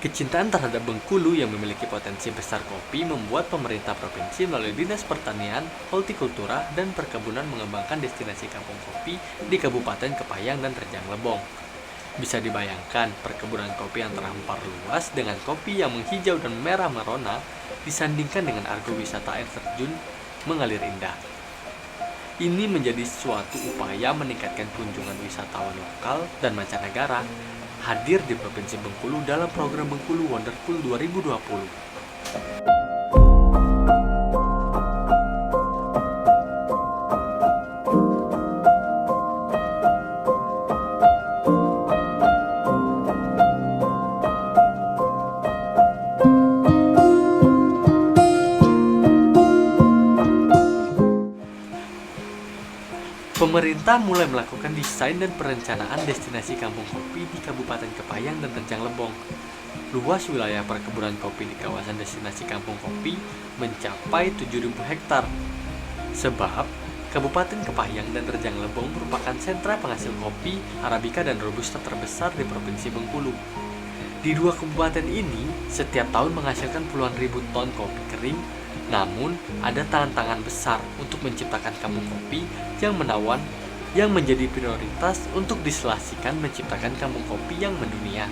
Kecintaan terhadap Bengkulu yang memiliki potensi besar kopi membuat pemerintah provinsi melalui Dinas Pertanian, Hortikultura, dan Perkebunan mengembangkan destinasi kampung kopi di Kabupaten Kepayang dan Rejang Lebong. Bisa dibayangkan, perkebunan kopi yang terhampar luas dengan kopi yang menghijau dan merah merona disandingkan dengan argo wisata air terjun mengalir indah. Ini menjadi suatu upaya meningkatkan kunjungan wisatawan lokal dan mancanegara hadir di Provinsi Bengkulu dalam program Bengkulu Wonderful 2020. Pemerintah mulai melakukan desain dan perencanaan destinasi kampung kopi di Kabupaten Kepayang dan Rejang Lebong. Luas wilayah perkebunan kopi di kawasan destinasi kampung kopi mencapai 7.000 hektar. Sebab, Kabupaten Kepayang dan Rejang Lebong merupakan sentra penghasil kopi, Arabica dan Robusta terbesar di Provinsi Bengkulu. Di dua kabupaten ini, setiap tahun menghasilkan puluhan ribu ton kopi kering. Namun, ada tantangan besar untuk menciptakan kampung kopi yang menawan yang menjadi prioritas untuk diselasikan menciptakan kampung kopi yang mendunia.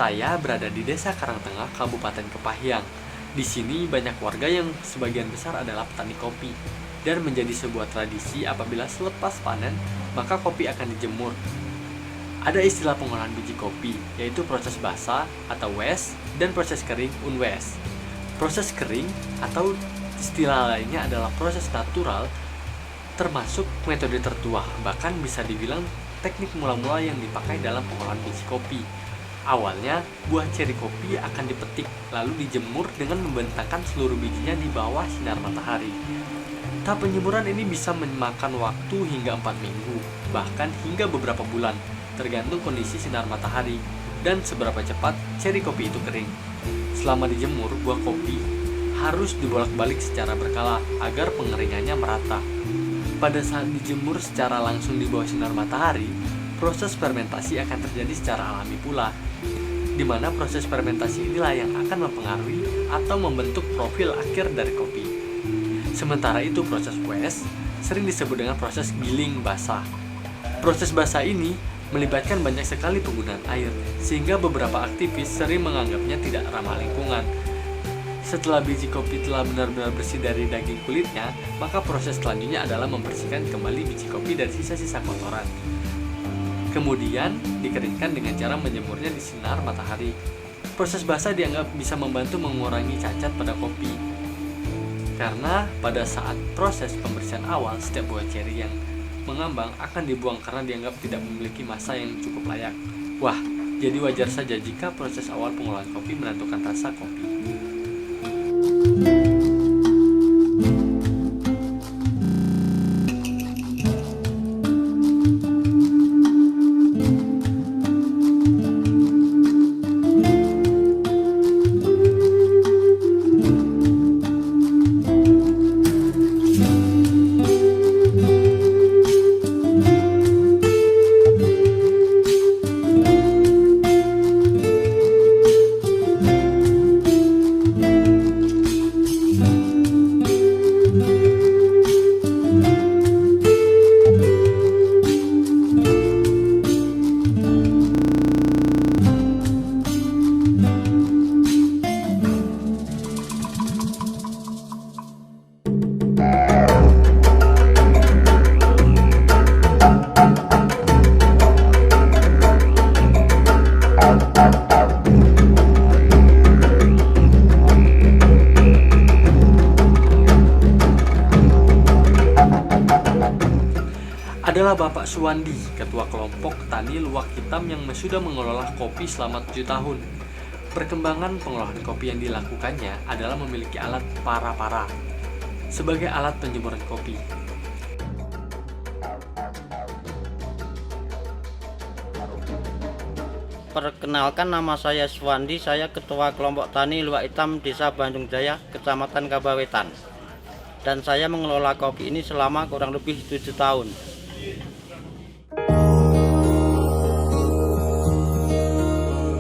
Saya berada di Desa Karangtengah, Kabupaten Kepahyang. Di sini banyak warga yang sebagian besar adalah petani kopi. Dan menjadi sebuah tradisi apabila selepas panen, maka kopi akan dijemur. Ada istilah pengolahan biji kopi, yaitu proses basah atau wes dan proses kering unwes. Proses kering atau istilah lainnya adalah proses natural, termasuk metode tertua, bahkan bisa dibilang teknik mula-mula yang dipakai dalam pengolahan biji kopi. Awalnya, buah ceri kopi akan dipetik, lalu dijemur dengan membentangkan seluruh bijinya di bawah sinar matahari. Tahap penjemuran ini bisa memakan waktu hingga 4 minggu, bahkan hingga beberapa bulan, tergantung kondisi sinar matahari dan seberapa cepat ceri kopi itu kering. Selama dijemur, buah kopi harus dibolak-balik secara berkala agar pengeringannya merata. Pada saat dijemur secara langsung di bawah sinar matahari, proses fermentasi akan terjadi secara alami pula, di mana proses fermentasi inilah yang akan mempengaruhi atau membentuk profil akhir dari kopi. Sementara itu proses press sering disebut dengan proses giling basah. Proses basah ini melibatkan banyak sekali penggunaan air, sehingga beberapa aktivis sering menganggapnya tidak ramah lingkungan. Setelah biji kopi telah benar-benar bersih dari daging kulitnya, maka proses selanjutnya adalah membersihkan kembali biji kopi dari sisa-sisa kotoran. Kemudian dikeringkan dengan cara menjemurnya di sinar matahari. Proses basah dianggap bisa membantu mengurangi cacat pada kopi. Karena pada saat proses pembersihan awal, setiap buah ceri yang mengambang akan dibuang karena dianggap tidak memiliki massa yang cukup layak. Wah, jadi wajar saja jika proses awal pengolahan kopi menentukan rasa kopi. Adalah Bapak Suwandi, Ketua Kelompok Tani Luwak Hitam yang sudah mengelola kopi selama 7 tahun. Perkembangan pengolahan kopi yang dilakukannya adalah memiliki alat para-para sebagai alat penjemuran kopi. Perkenalkan, nama saya Swandi, saya Ketua Kelompok Tani Luwak Hitam Desa Bandung Jaya, Kecamatan Kabawetan. Dan saya mengelola kopi ini selama kurang lebih 7 tahun.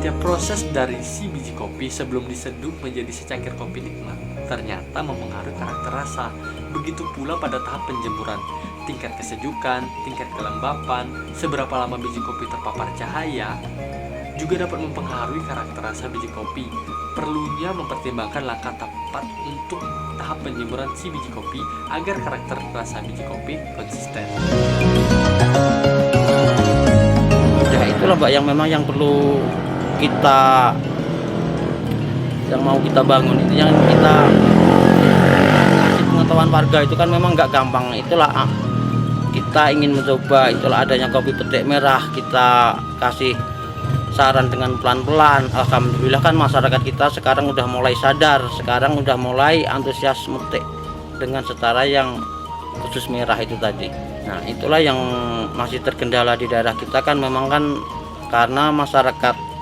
Tiap proses dari si biji kopi sebelum diseduh menjadi secangkir kopi nikmat ternyata mempengaruhi karakter rasa. Begitu pula pada tahap penjemuran, tingkat kesejukan, tingkat kelembapan, seberapa lama biji kopi terpapar cahaya, juga dapat mempengaruhi karakter rasa biji kopi. Perlunya mempertimbangkan langkah tepat untuk tahap penjemuran si biji kopi agar karakter rasa biji kopi konsisten. Ya itulah Mbak yang memang yang perlu kita mau kita bangun, itu yang kita kasih pengetahuan warga itu kan memang nggak gampang. Itulah kita ingin mencoba, itulah adanya kopi petik merah, kita kasih saran dengan pelan-pelan. Alhamdulillah kan masyarakat kita sekarang udah mulai sadar, sekarang udah mulai antusias metik dengan setara yang khusus merah itu tadi. Nah itulah yang masih terkendala di daerah kita kan memang kan karena masyarakat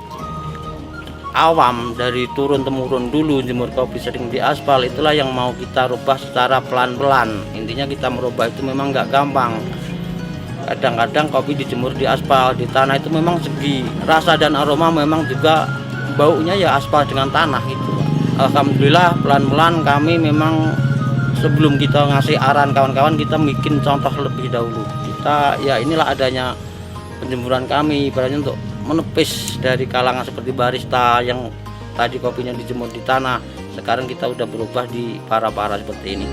awam dari turun temurun dulu jemur kopi sering di aspal. Itulah yang mau kita rubah secara pelan-pelan. Intinya kita merubah itu memang nggak gampang. Kadang-kadang kopi dijemur di aspal, di tanah itu memang segi rasa dan aroma memang juga baunya ya aspal dengan tanah itu. Alhamdulillah pelan-pelan kami memang sebelum kita ngasih arahan kawan-kawan kita bikin contoh lebih dahulu. Kita ya inilah adanya penjemuran kami ibaratnya untuk menepis dari kalangan seperti barista yang tadi kopinya dijemur di tanah. Sekarang kita udah berubah di para-para seperti ini.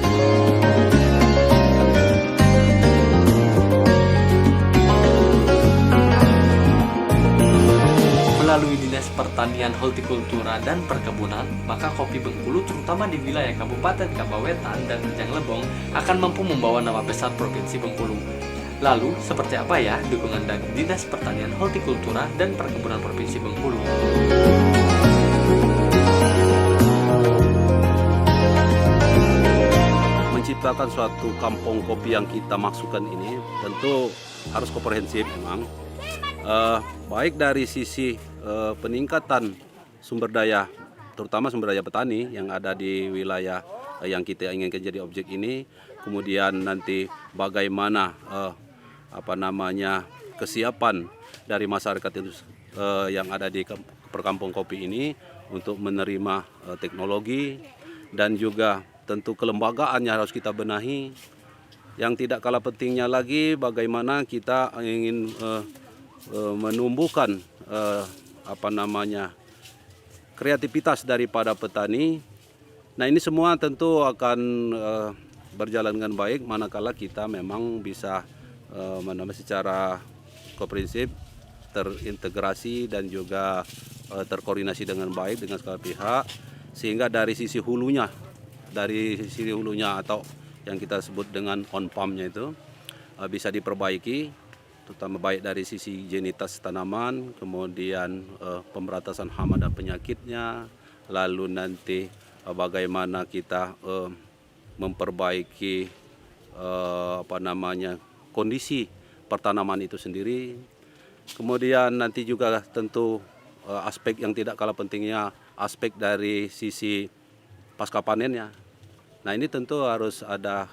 Melalui Dinas Pertanian, Hortikultura, dan Perkebunan, maka kopi Bengkulu terutama di wilayah Kabupaten Kabawetan dan Rejang Lebong akan mampu membawa nama besar Provinsi Bengkulu. Lalu, seperti apa ya dukungan dari Dinas Pertanian, Hortikultura, dan Perkebunan Provinsi Bengkulu? Menciptakan suatu kampung kopi yang kita maksudkan ini tentu harus komprehensif memang. Baik dari sisi peningkatan sumber daya, terutama sumber daya petani yang ada di wilayah yang kita inginkan jadi objek ini, kemudian nanti bagaimana kesiapan dari masyarakat itu yang ada di perkampung kopi ini untuk menerima teknologi, dan juga tentu kelembagaannya harus kita benahi. Yang tidak kalah pentingnya lagi bagaimana kita ingin menumbuhkan kreativitas daripada petani. Nah ini semua tentu akan berjalan dengan baik manakala kita memang bisa secara komprehensif, terintegrasi dan juga terkoordinasi dengan baik dengan segala pihak, sehingga dari sisi hulunya atau yang kita sebut dengan on pump-nya itu bisa diperbaiki, terutama baik dari sisi higienitas tanaman, kemudian pemberantasan hama dan penyakitnya, lalu nanti bagaimana kita memperbaiki kondisi pertanaman itu sendiri. Kemudian nanti juga tentu aspek yang tidak kalah pentingnya aspek dari sisi pasca panennya. Nah ini tentu harus ada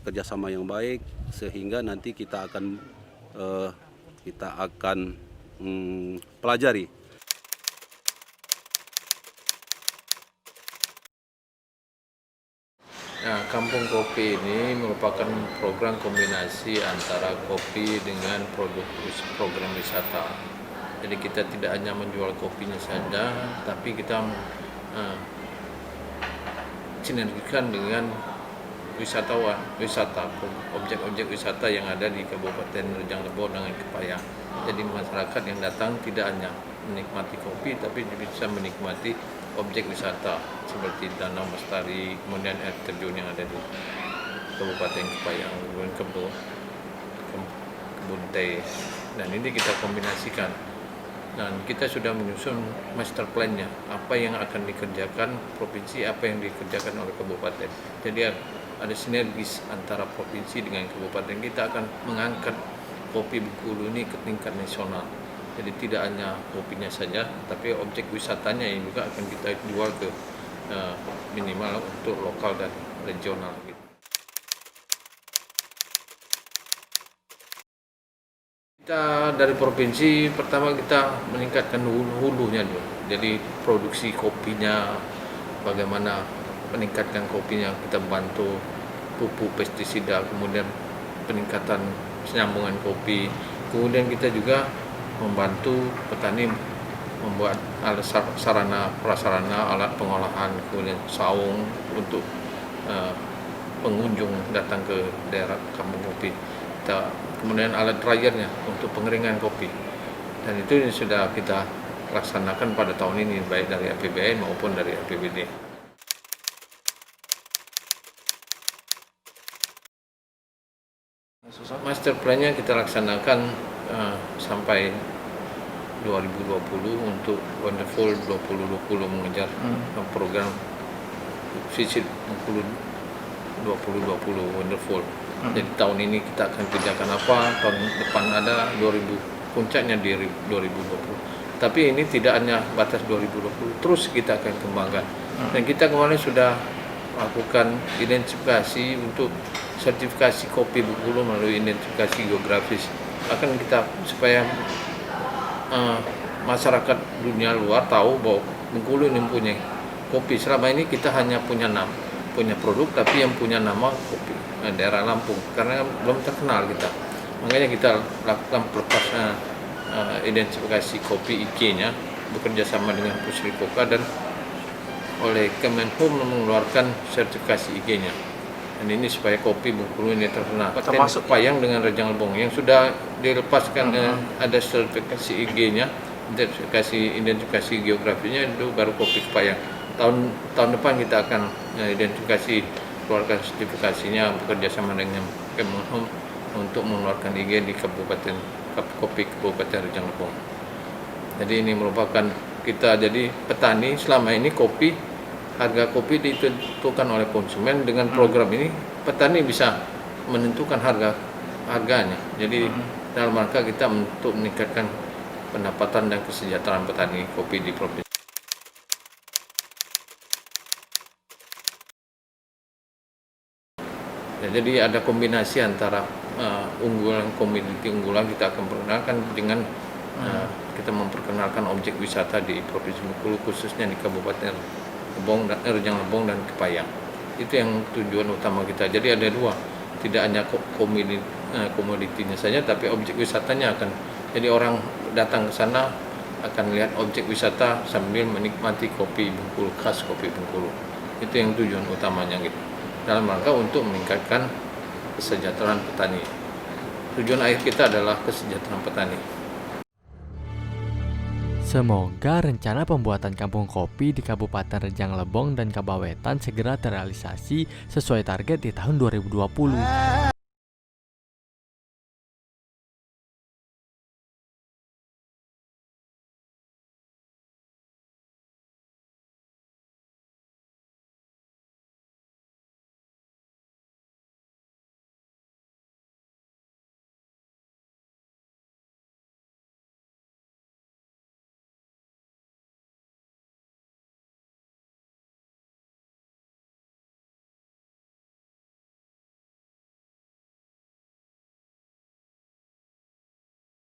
kerjasama yang baik sehingga nanti kita akan pelajari. Nah, Kampung Kopi ini merupakan program kombinasi antara kopi dengan program wisata. Jadi kita tidak hanya menjual kopinya saja, tapi kita sinergikan dengan wisata, objek-objek wisata yang ada di Kabupaten Rejang Lebong dengan Kepayang. Jadi masyarakat yang datang tidak hanya menikmati kopi, tapi bisa menikmati objek wisata seperti Danau Bestari, kemudian air terjun yang ada di Kabupaten Kepayang, kemudian kebun teh. Dan ini kita kombinasikan. Dan kita sudah menyusun master plan-nya, apa yang akan dikerjakan provinsi, apa yang dikerjakan oleh kabupaten. Jadi ada sinergis antara provinsi dengan kabupaten. Kita akan mengangkat kopi Bengkulu ini ke tingkat nasional. Jadi tidak hanya kopinya saja, tapi objek wisatanya yang juga akan kita jual ke minimal untuk lokal dan regional. Kita dari provinsi pertama kita meningkatkan hulunya dulu. Jadi produksi kopinya, bagaimana meningkatkan kopinya, kita bantu pupuk pestisida, kemudian peningkatan penyambungan kopi. Kemudian kita juga membantu petani membuat alat sarana prasarana, alat pengolahan, kemudian saung untuk pengunjung datang ke daerah kampung kopi. Kemudian alat dryernya untuk pengeringan kopi. Dan itu sudah kita laksanakan pada tahun ini, baik dari APBN maupun dari APBD. Master plan-nya kita laksanakan sampai 2020 untuk Wonderful 2020 mengejar program Visit Bengkulu 2020 Wonderful. Jadi tahun ini kita akan kerjakan apa, tahun depan ada 2000, puncaknya di 2020. Tapi ini tidak hanya batas 2020, terus kita akan kembangkan. Dan kita kemarin sudah lakukan identifikasi untuk sertifikasi kopi Bengkulu melalui identifikasi geografis. Akan kita supaya masyarakat dunia luar tahu bahwa Bengkulu ini punya kopi. Selama ini kita hanya punya produk, tapi yang punya nama kopi daerah Lampung, karena belum terkenal kita. Makanya kita lakukan pelepas identifikasi kopi IG-nya, bekerja sama dengan Pusrikoka dan oleh Kemenhub mengeluarkan sertifikasi IG-nya. Dan ini supaya kopi Bengkulu ini terkenal. Termasuk Kepayang dengan Rejang Lebong yang sudah dilepaskan ada sertifikasi IG-nya, identifikasi geografinya, itu baru kopi Kepayang. Tahun depan kita akan identifikasi, keluarkan sertifikasinya, bekerja sama dengan Kemenhub untuk mengeluarkan IG di kabupaten kopi Kabupaten Rejang Lebong. Jadi ini merupakan kita jadi petani selama ini harga kopi ditentukan oleh konsumen. Dengan program ini petani bisa menentukan harganya. Jadi dalam rangka kita untuk meningkatkan pendapatan dan kesejahteraan petani kopi di provinsi. Ya, jadi ada kombinasi antara komoditi unggulan kita akan perkenalkan dengan kita memperkenalkan objek wisata di Provinsi Bengkulu, khususnya di Kabupaten Rejang Lebong dan Kepayang. Itu yang tujuan utama kita. Jadi ada dua, tidak hanya komoditinya saja, tapi objek wisatanya akan. Jadi orang datang ke sana akan lihat objek wisata sambil menikmati kopi Bengkulu, khas kopi Bengkulu. Itu yang tujuan utamanya gitu. Dalam rangka untuk meningkatkan kesejahteraan petani. Tujuan akhir kita adalah kesejahteraan petani. Semoga rencana pembuatan kampung kopi di Kabupaten Rejang Lebong dan Kabawetan segera terrealisasi sesuai target di tahun 2020.